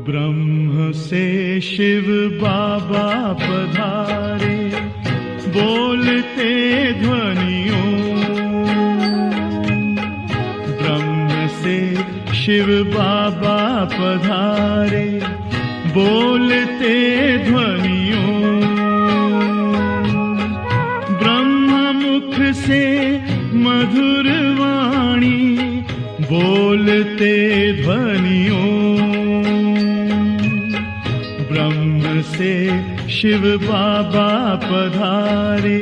ब्रह्म से शिव बाबा पधारे, बोलते ध्वनियों। ब्रह्म से शिव बाबा पधारे, बोलते ध्वनियों। ब्रह्म मुख से मधुर वाणी, बोलते ध्वनियों। ब्रह्म से शिव बाबा पधारे,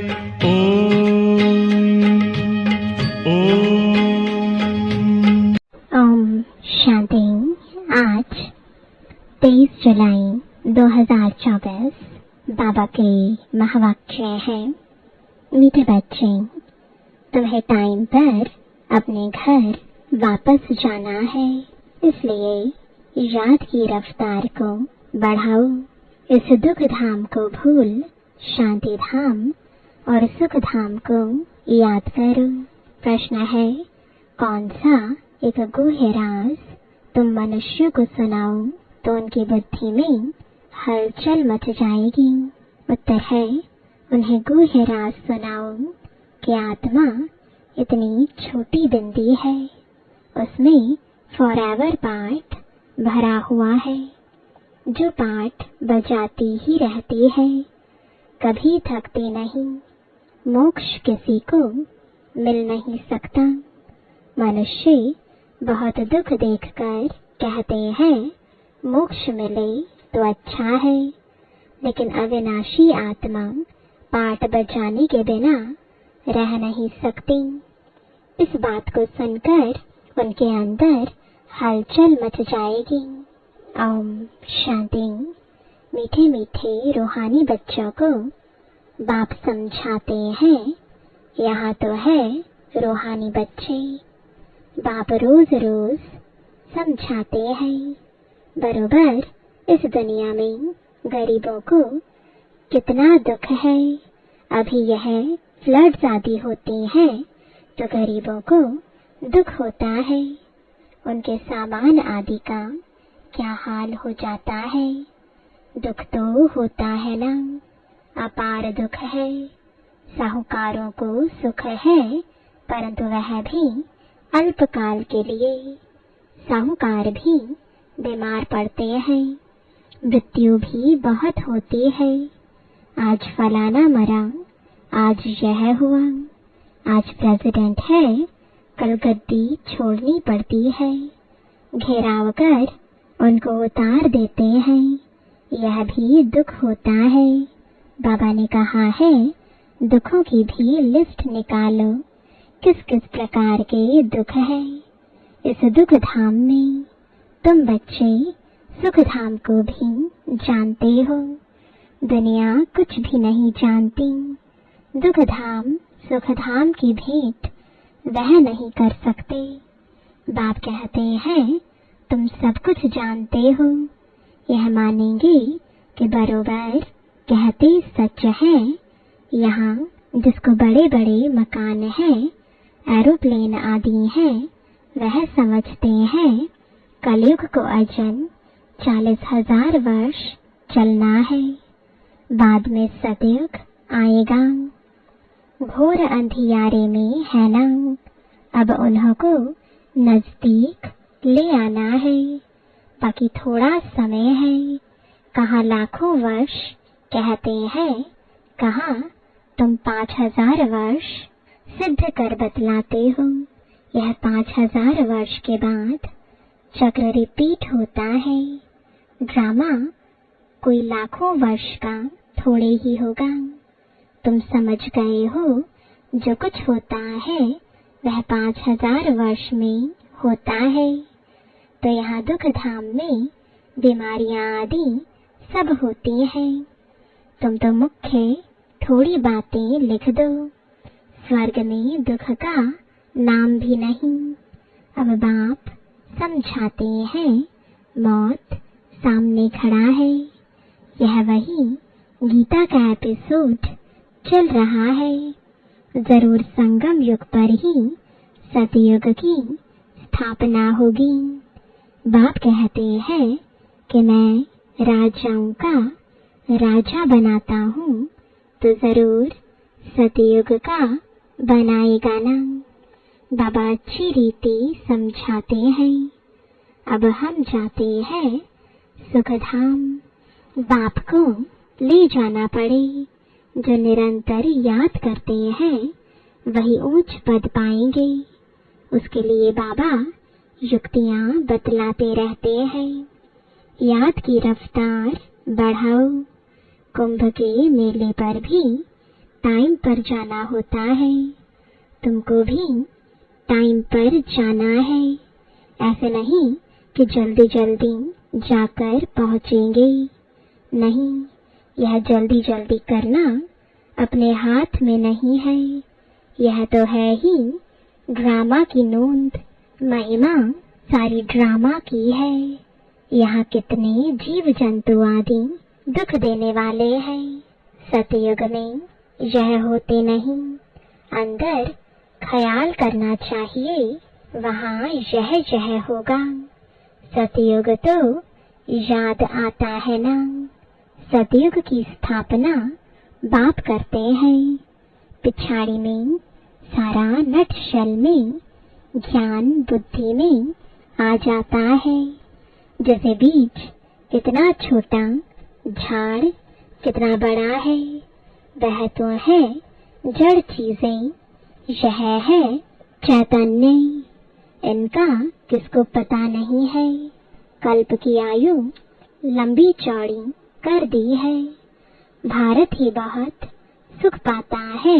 ओम शांति। आज 23 जुलाई 2024 बाबा के महावाक्य है। मीठे बच्चे, तुम्हें टाइम पर अपने घर वापस जाना है, इसलिए याद की रफ्तार को बढ़ाओ। इस दुख धाम को भूल शांति धाम और सुख धाम को याद करो। प्रश्न है, कौन सा एक गुह्य राज तुम मनुष्य को सुनाओ तो उनकी बुद्धि में हलचल मच जाएगी? उत्तर है, उन्हें गुह्य राज सुनाओ कि आत्मा इतनी छोटी बिंदी है, उसमें फॉरएवर पार्ट भरा हुआ है, जो पार्ट बजाती ही रहती है, कभी थकती नहीं। मोक्ष किसी को मिल नहीं सकता। मनुष्य बहुत दुख देखकर कहते हैं मोक्ष मिले तो अच्छा है, लेकिन अविनाशी आत्मा पार्ट बजाने के बिना रह नहीं सकती। इस बात को सुनकर उनके अंदर हलचल मच जाएगी। ओम शांति। मीठे मीठे रूहानी बच्चों को बाप समझाते हैं, यहाँ तो है रूहानी बच्चे। बाप रोज रोज समझाते हैं बरोबर इस दुनिया में गरीबों को कितना दुख है। अभी यह फ्लड्स आदि होती हैं तो गरीबों को दुख होता है, उनके सामान आदि का क्या हाल हो जाता है। दुख तो होता है ना, अपार दुख है। साहूकारों को सुख है, परंतु वह भी अल्पकाल के लिए। साहूकार भी बीमार पड़ते हैं, मृत्यु भी बहुत होती है। आज फलाना मरा, आज यह हुआ, आज प्रेसिडेंट है, कल गद्दी छोड़नी पड़ती है। घेराव कर उनको उतार देते हैं, यह भी दुख होता है। बाबा ने कहा है दुखों की भी लिस्ट निकालो, किस किस प्रकार के दुख है इस दुख धाम में। तुम बच्चे सुख धाम को भी जानते हो, दुनिया कुछ भी नहीं जानती। दुख धाम सुख धाम की भेंट वह नहीं कर सकते। बाप कहते हैं तुम सब कुछ जानते हो, यह मानेंगे कि बरोबर कहते सच है। यहाँ जिसको बड़े बड़े मकान हैं, एरोप्लेन आदि हैं, वह समझते हैं कलयुग को अजन 40,000 वर्ष चलना है, बाद में सतयुग आएगा। घोर अंधियारे में है ना, अब उन्हों को नजदीक ले आना है। बाकी थोड़ा समय है, कहाँ लाखों वर्ष कहते हैं, कहाँ तुम 5,000 वर्ष सिद्ध कर बतलाते हो। यह 5,000 वर्ष के बाद चक्र रिपीट होता है। ड्रामा कोई लाखों वर्ष का थोड़े ही होगा। तुम समझ गए हो जो कुछ होता है वह 5,000 वर्ष में होता है। तो यहाँ दुख धाम में बीमारियां आदि सब होती हैं। तुम तो मुख्य थोड़ी बातें लिख दो, स्वर्ग में दुख का नाम भी नहीं। अब बाप समझाते हैं, मौत सामने खड़ा है। यह वही गीता का एपिसोड चल रहा है। जरूर संगम युग पर ही सतयुग की स्थापना होगी। बाप कहते हैं कि मैं राजाओं का राजा बनाता हूँ, तो जरूर सतयुग का बनाएगा ना। बाबा अच्छी रीति समझाते हैं। अब हम जाते हैं सुखधाम। बाप को ले जाना पड़े। जो निरंतर याद करते हैं वही ऊंच पद पाएंगे। उसके लिए बाबा युक्तियां बतलाते रहते हैं। याद की रफ्तार बढ़ाओ। कुंभ के मेले पर भी टाइम पर जाना होता है। तुमको भी टाइम पर जाना है। ऐसे नहीं कि जल्दी जल्दी जाकर पहुंचेंगे। नहीं, यह जल्दी जल्दी करना अपने हाथ में नहीं है। यह तो है ही ड्रामा की नोंद। महिमा सारी ड्रामा की है। यहाँ कितने जीव जंतु आदि दुख देने वाले हैं। सतयुग में यह होते नहीं। अंदर ख्याल करना चाहिए, वहाँ यह होगा। सतयुग तो याद आता है ना। सतयुग की स्थापना बाप करते हैं। पिछाड़ी में सारा नटशल में ज्ञान बुद्धि में आ जाता है। जैसे बीज कितना छोटा, झाड़ कितना बड़ा है। वह तो है जड़ चीजें, यह है चैतन्य। इनका किसको पता नहीं है। कल्प की आयु लंबी चौड़ी कर दी है। भारत ही बहुत सुख पाता है,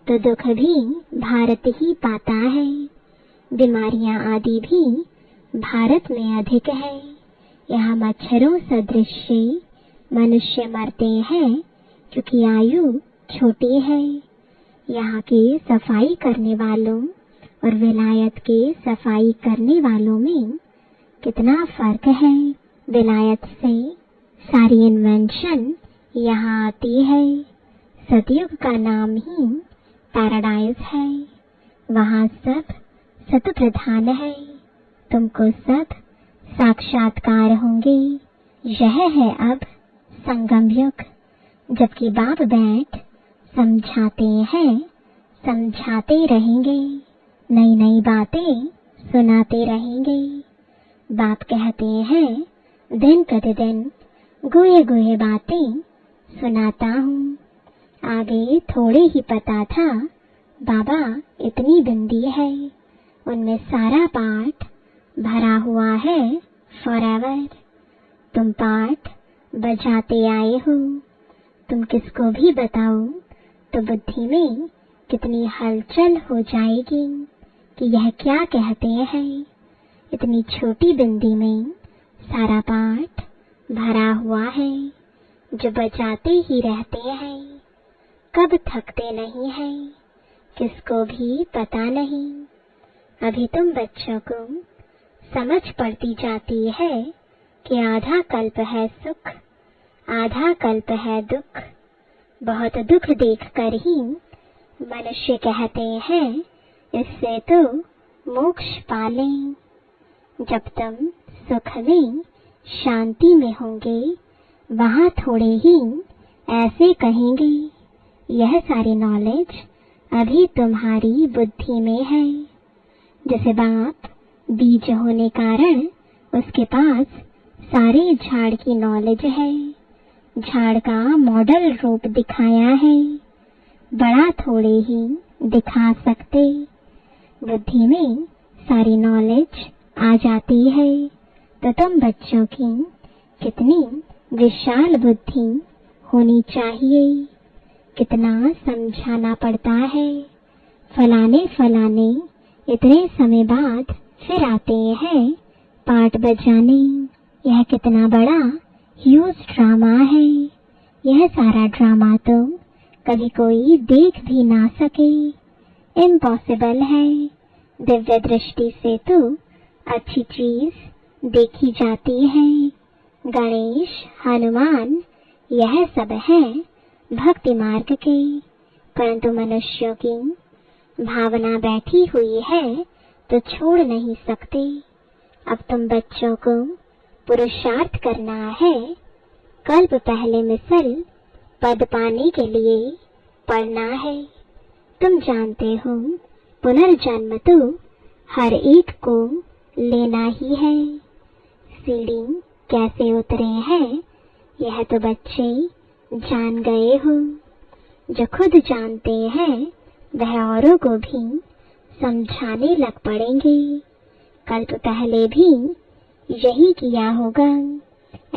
तो दुख भी भारत ही पाता है। बीमारियां आदि भी भारत में अधिक है। यहाँ मच्छरों सदृश मनुष्य मरते हैं क्योंकि आयु छोटी है। यहाँ के सफाई करने वालों और विलायत के सफाई करने वालों में कितना फर्क है। विलायत से सारी इन्वेंशन यहाँ आती है। सतयुग का नाम ही पैराडाइज है। वहाँ सब सत प्रधान है। तुमको सब साक्षात्कार होंगे। यह है अब संगम युग, जबकि बाप बैठ समझाते हैं, समझाते रहेंगे। नई नई बातें सुनाते रहेंगे। बाप कहते हैं दिन प्रतिदिन गुहे गुहे बातें सुनाता हूँ। आगे थोड़े ही पता था बाबा इतनी बिंदी है, उनमें सारा पाठ भरा हुआ है फॉरएवर। तुम पाठ बजाते आए हो। तुम किसको भी बताओ तो बुद्धि में कितनी हलचल हो जाएगी कि यह क्या कहते हैं। इतनी छोटी बिंदी में सारा पाठ भरा हुआ है, जो बजाते ही रहते हैं, कब थकते नहीं हैं, किसको भी पता नहीं। अभी तुम बच्चों को समझ पड़ती जाती है कि आधा कल्प है सुख, आधा कल्प है दुख। बहुत दुख देखकर ही मनुष्य कहते हैं इससे तो मोक्ष पालें। जब तुम सुख में शांति में होंगे, वहाँ थोड़े ही ऐसे कहेंगे यह सारी नॉलेज अभी तुम्हारी बुद्धि में है। जैसे बाप बीज होने कारण उसके पास सारे झाड़ की नॉलेज है। झाड़ का मॉडल रूप दिखाया है, बड़ा थोड़े ही दिखा सकते। बुद्धि में सारी नॉलेज आ जाती है, तो तुम बच्चों की कितनी विशाल बुद्धि होनी चाहिए। कितना समझाना पड़ता है। फलाने फलाने इतने समय बाद फिर आते हैं पाठ बजाने। यह कितना बड़ा ह्यूज ड्रामा है। यह सारा ड्रामा तो कभी कोई देख भी ना सके। इम्पॉसिबल है। दिव्य दृष्टि से तो अच्छी चीज देखी जाती है। गणेश, हनुमान, यह सब है भक्ति मार्ग के, परंतु मनुष्यों की भावना बैठी हुई है तो छोड़ नहीं सकते। अब तुम बच्चों को पुरुषार्थ करना है। कल्प पहले मिसल पद पाने के लिए पढ़ना है। तुम जानते हो पुनर्जन्म तो हर एक को लेना ही है। सीढ़ी कैसे उतरे हैं यह तो बच्चे जान गए हो। जो खुद जानते हैं वह औरों को भी समझाने लग पड़ेंगे। कल्प पहले भी यही किया होगा।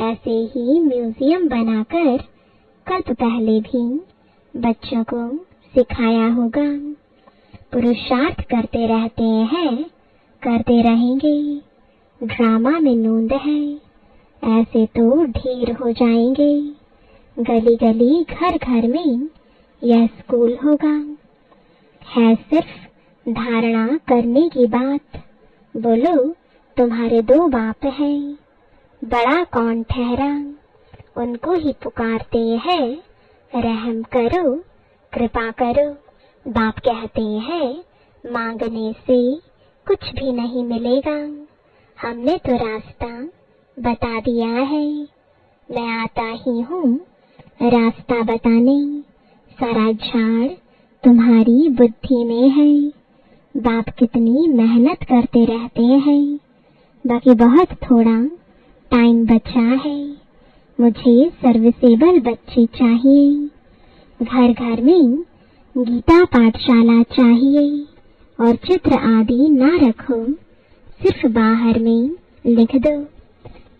ऐसे ही म्यूजियम बनाकर कल्प पहले भी बच्चों को सिखाया होगा। पुरुषार्थ करते रहते हैं, करते रहेंगे। ड्रामा में नूंद है, ऐसे तो ढेर हो जाएंगे। गली गली घर घर में यह स्कूल होगा। है सिर्फ धारणा करने की बात। बोलो, तुम्हारे 2 बाप हैं, बड़ा कौन ठहरा? उनको ही पुकारते हैं, रहम करो, कृपा करो। बाप कहते हैं मांगने से कुछ भी नहीं मिलेगा। हमने तो रास्ता बता दिया है। मैं आता ही हूँ रास्ता बताने। सारा झाड़ तुम्हारी बुद्धि में है। बाप कितनी मेहनत करते रहते हैं। बाकी बहुत थोड़ा टाइम बचा है। मुझे सर्विसेबल बच्चे चाहिए। घर घर में गीता पाठशाला चाहिए। और चित्र आदि ना रखो, सिर्फ बाहर में लिख दो।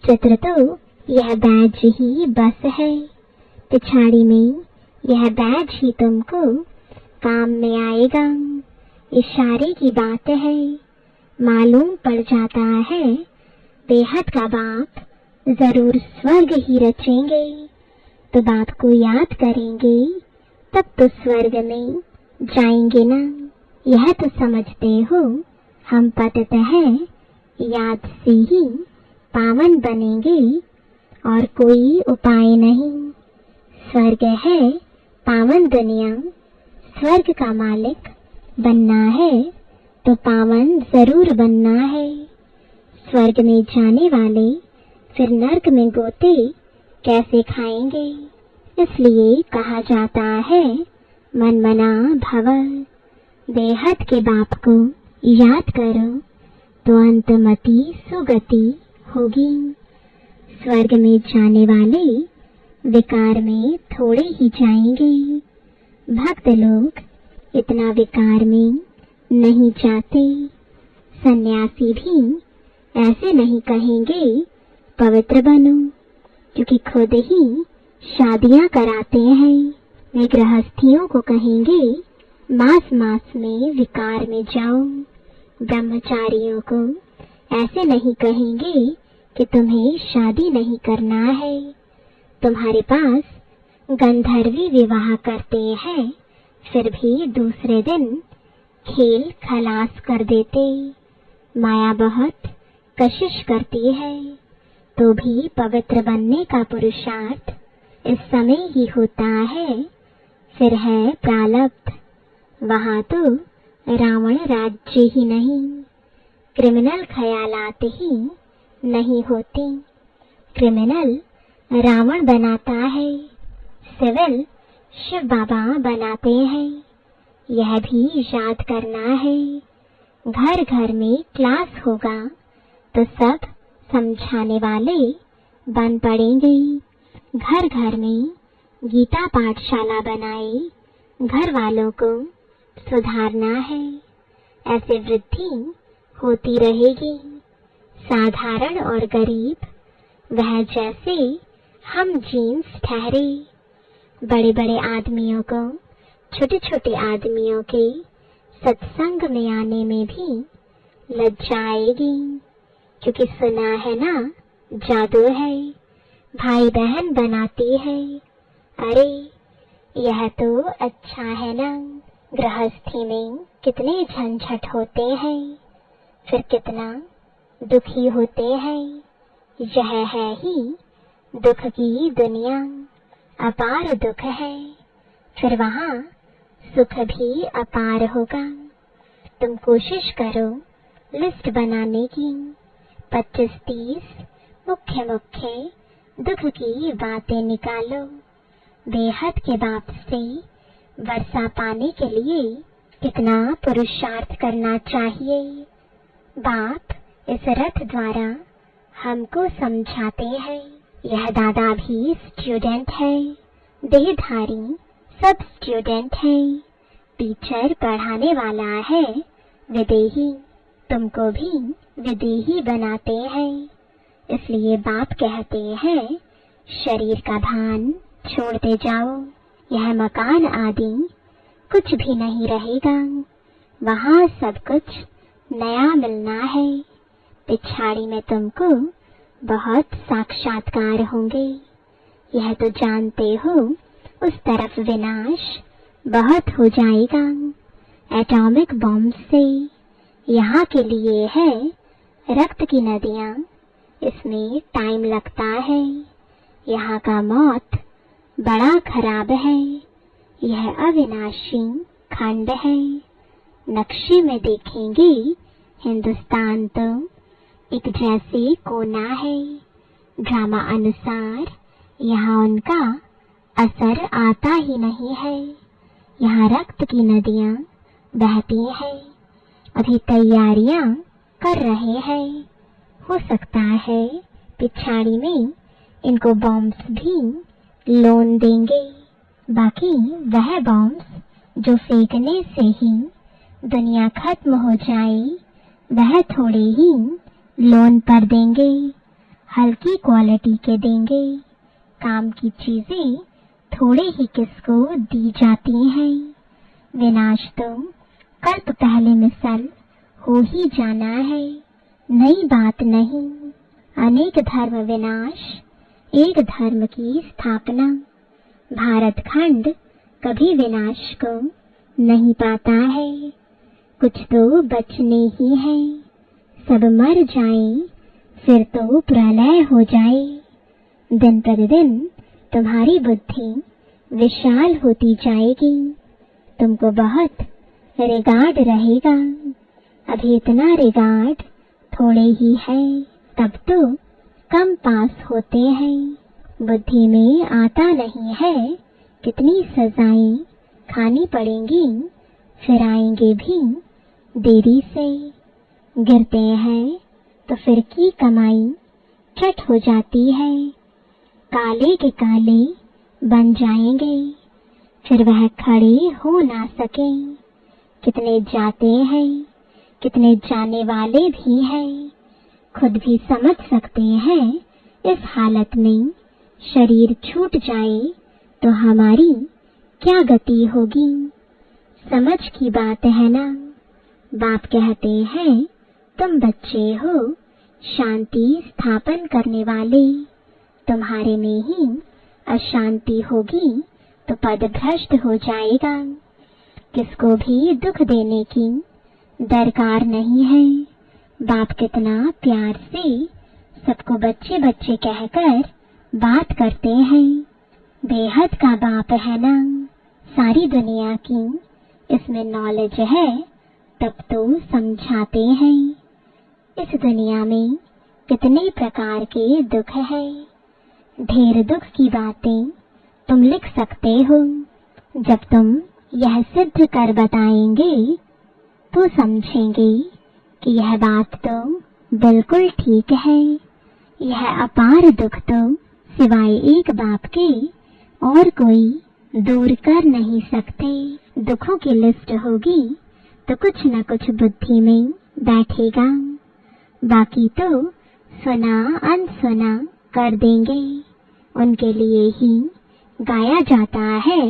चित्र तो यह बैज ही बस है। पिछाड़ी में यह बैज ही तुमको काम में आएगा। इशारे की बात है, मालूम पड़ जाता है बेहद का बाप जरूर स्वर्ग ही रचेंगे। तो बाप को याद करेंगे तब तो स्वर्ग में जाएंगे ना। यह तो समझते हो हम पतित हैं, याद से ही पावन बनेंगे और कोई उपाय नहीं। स्वर्ग है पावन दुनिया। स्वर्ग का मालिक बनना है तो पावन जरूर बनना है। स्वर्ग में जाने वाले फिर नर्क में गोते कैसे खाएंगे? इसलिए कहा जाता है मन मना भव। बेहद के बाप को याद करो तो अंतमति सुगति होगी। स्वर्ग में जाने वाले विकार में थोड़े ही जाएंगे। भक्त लोग इतना विकार में नहीं जाते। सन्यासी भी ऐसे नहीं कहेंगे पवित्र बनो, क्योंकि खुद ही शादियां कराते हैं। वे गृहस्थियों को कहेंगे मास मास में विकार में जाओ। ब्रह्मचारियों को ऐसे नहीं कहेंगे कि तुम्हें शादी नहीं करना है। तुम्हारे पास गंधर्वी विवाह करते हैं, फिर भी दूसरे दिन खेल खलास कर देते। माया बहुत कशिश करती है, तो भी पवित्र बनने का पुरुषार्थ इस समय ही होता है। फिर है प्रारब्ध, वहां तो रावण राज्य ही नहीं, क्रिमिनल ख्यालात ही नहीं होती। क्रिमिनल रावण बनाता है, सिविल शिव बाबा बनाते हैं। यह भी याद करना है। घर घर में क्लास होगा तो सब समझाने वाले बन पड़ेंगे। घर घर में गीता पाठशाला बनाए, घर वालों को सुधारना है। ऐसे वृद्धि होती रहेगी। साधारण और गरीब वह जैसे हम जीन्स ठहरे। बड़े बड़े आदमियों को छोटे छोटे आदमियों के सत्संग में आने में भी लज्जा आएगी, क्योंकि सुना है ना जादू है, भाई बहन बनाती है। अरे यह तो अच्छा है ना, गृहस्थी में कितने झंझट होते हैं, फिर कितना दुखी होते हैं। यह है ही दुख की दुनिया, अपार दुख है, फिर वहाँ सुख भी अपार होगा। तुम कोशिश करो लिस्ट बनाने की, 25-30 मुख्य मुख्य दुख की बातें निकालो। बेहद के बाप से वर्षा पाने के लिए कितना पुरुषार्थ करना चाहिए। बाप इस रथ द्वारा हमको समझाते हैं। यह दादा भी स्टूडेंट है, देहधारी सब स्टूडेंट है। टीचर पढ़ाने वाला है विदेही, तुमको भी विदेही बनाते हैं। इसलिए बाप कहते हैं शरीर का भान छोड़ते जाओ। यह मकान आदि कुछ भी नहीं रहेगा, वहाँ सब कुछ नया मिलना है। पिछाड़ी में तुमको बहुत साक्षात्कार होंगे। यह तो जानते हो उस तरफ विनाश बहुत हो जाएगा एटॉमिक बॉम्ब से। यहाँ के लिए है रक्त की नदियाँ, इसमें टाइम लगता है। यहाँ का मौत बड़ा खराब है। यह अविनाशी खंड है। नक्शे में देखेंगे हिंदुस्तान तो एक जैसे कोना है। ड्रामा अनुसार यहाँ उनका असर आता ही नहीं है। यहाँ रक्त की नदियाँ बहती हैं। अभी तैयारियां कर रहे हैं। हो सकता है पिछाड़ी में इनको बॉम्ब्स भी लोन देंगे। बाकी वह बॉम्ब्स जो फेंकने से ही दुनिया खत्म हो जाए, वह थोड़े ही लोन पर देंगे, हल्की क्वालिटी के देंगे। काम की चीजें थोड़े ही किसको दी जाती हैं। विनाश तो कल्प पहले मिसल हो ही जाना है, नई बात नहीं। अनेक धर्म विनाश, एक धर्म की स्थापना। भारत खंड कभी विनाश को नहीं पाता है। कुछ तो बचने ही है। सब मर जाए फिर तो प्रलय हो जाए। दिन प्रतिदिन तुम्हारी बुद्धि विशाल होती जाएगी। तुमको बहुत रिगार्ड रहेगा। अभी इतना रिगार्ड थोड़े ही है, तब तो कम पास होते हैं। बुद्धि में आता नहीं है कितनी सजाएं खानी पड़ेंगी, फिर आएंगे भी देरी से। गिरते हैं तो फिर की कमाई चट हो जाती है। काले के काले बन जाएंगे, फिर वह खड़े हो ना सके। कितने जाते हैं, कितने जाने वाले भी हैं। खुद भी समझ सकते हैं इस हालत में शरीर छूट जाए तो हमारी क्या गति होगी। समझ की बात है ना। बाप कहते हैं तुम बच्चे हो, शांति स्थापन करने वाले। तुम्हारे में ही अशांति होगी तो पद भ्रष्ट हो जाएगा। किसको भी दुख देने की दरकार नहीं है। बाप कितना प्यार से सबको बच्चे बच्चे कहकर बात करते हैं। बेहद का बाप है ना सारी दुनिया की, इसमें नॉलेज है तब तो समझाते हैं। इस दुनिया में कितने प्रकार के दुख है। ढेर दुख की बातें तुम लिख सकते हो। जब तुम यह सिद्ध कर बताएंगे तो समझेंगे कि यह बात तो बिल्कुल ठीक है। यह अपार दुख तो सिवाय एक बाप के और कोई दूर कर नहीं सकते। दुखों की लिस्ट होगी तो कुछ न कुछ बुद्धि में बैठेगा। बाकी तो सुना अनसुना कर देंगे। उनके लिए ही गाया जाता है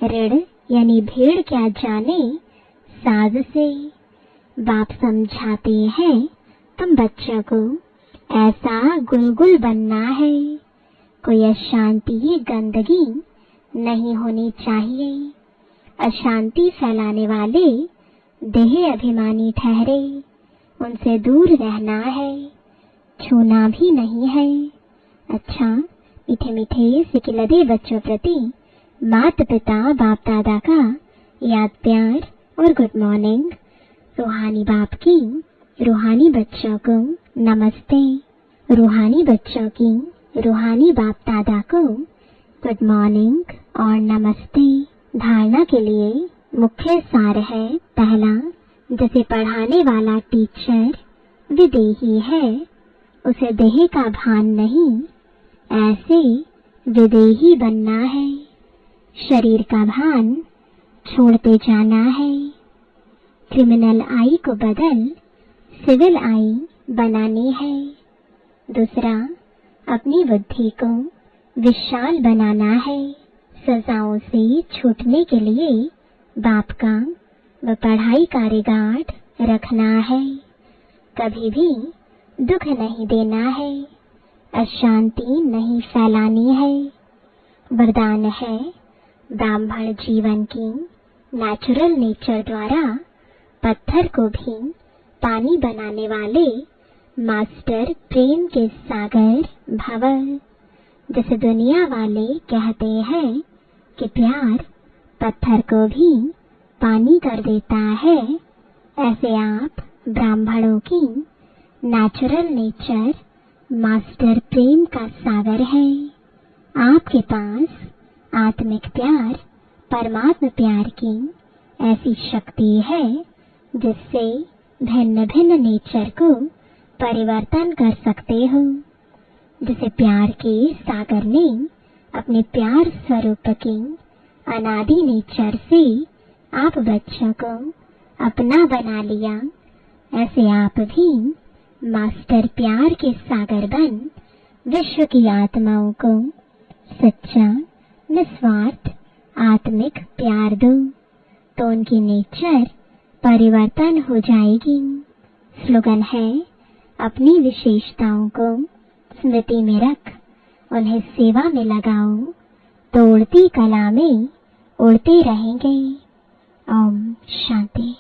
ऋण यानी भेड़ क्या जाने साज से। बाप समझाते हैं तुम बच्चों को ऐसा गुलगुल बनना है। कोई अशांति गंदगी नहीं होनी चाहिए। अशांति फैलाने वाले देह अभिमानी ठहरे, उनसे दूर रहना है, छूना भी नहीं है। अच्छा, मीठे मीठे सिकिलदे बच्चों प्रति माता पिता बाप दादा का याद प्यार और गुड मॉर्निंग। रूहानी बाप की रूहानी बच्चों को नमस्ते, रूहानी बच्चों की रूहानी बाप दादा को गुड मॉर्निंग और नमस्ते। धारणा के लिए मुख्य सार है, पहला, जैसे पढ़ाने वाला टीचर विदेही है, उसे देह का भान नहीं, ऐसे विदेही बनना है। शरीर का भान छोड़ते जाना है। क्रिमिनल आई को बदल सिविल आई बनानी है। दूसरा, अपनी बुद्धि को विशाल बनाना है। सजाओं से छूटने के लिए बाप का व पढ़ाई का रिगार्ड रखना है। कभी भी दुख नहीं देना है, अशांति नहीं फैलानी है। वरदान है, ब्राह्मण जीवन की नेचुरल नेचर द्वारा पत्थर को भी पानी बनाने वाले मास्टर प्रेम के सागर भव। जैसे दुनिया वाले कहते हैं कि प्यार पत्थर को भी पानी कर देता है, ऐसे आप ब्राह्मणों की नेचुरल नेचर मास्टर प्रेम का सागर है। आपके पास आत्मिक प्यार, परमात्मा प्यार की ऐसी शक्ति है जिससे भिन्न भिन्न नेचर को परिवर्तन कर सकते हो। जिसे प्यार के सागर ने अपने प्यार स्वरूप की अनादि नेचर से आप बच्चों को अपना बना लिया, ऐसे आप भी मास्टर प्यार के सागर बन विश्व की आत्माओं को सच्चा निस्वार्थ आत्मिक प्यार दो, तो उनकी नेचर परिवर्तन हो जाएगी। स्लोगन है, अपनी विशेषताओं को स्मृति में रख, उन्हें सेवा में लगाओ, तो उड़ती कला में उड़ते रहेंगे। ओम शांति।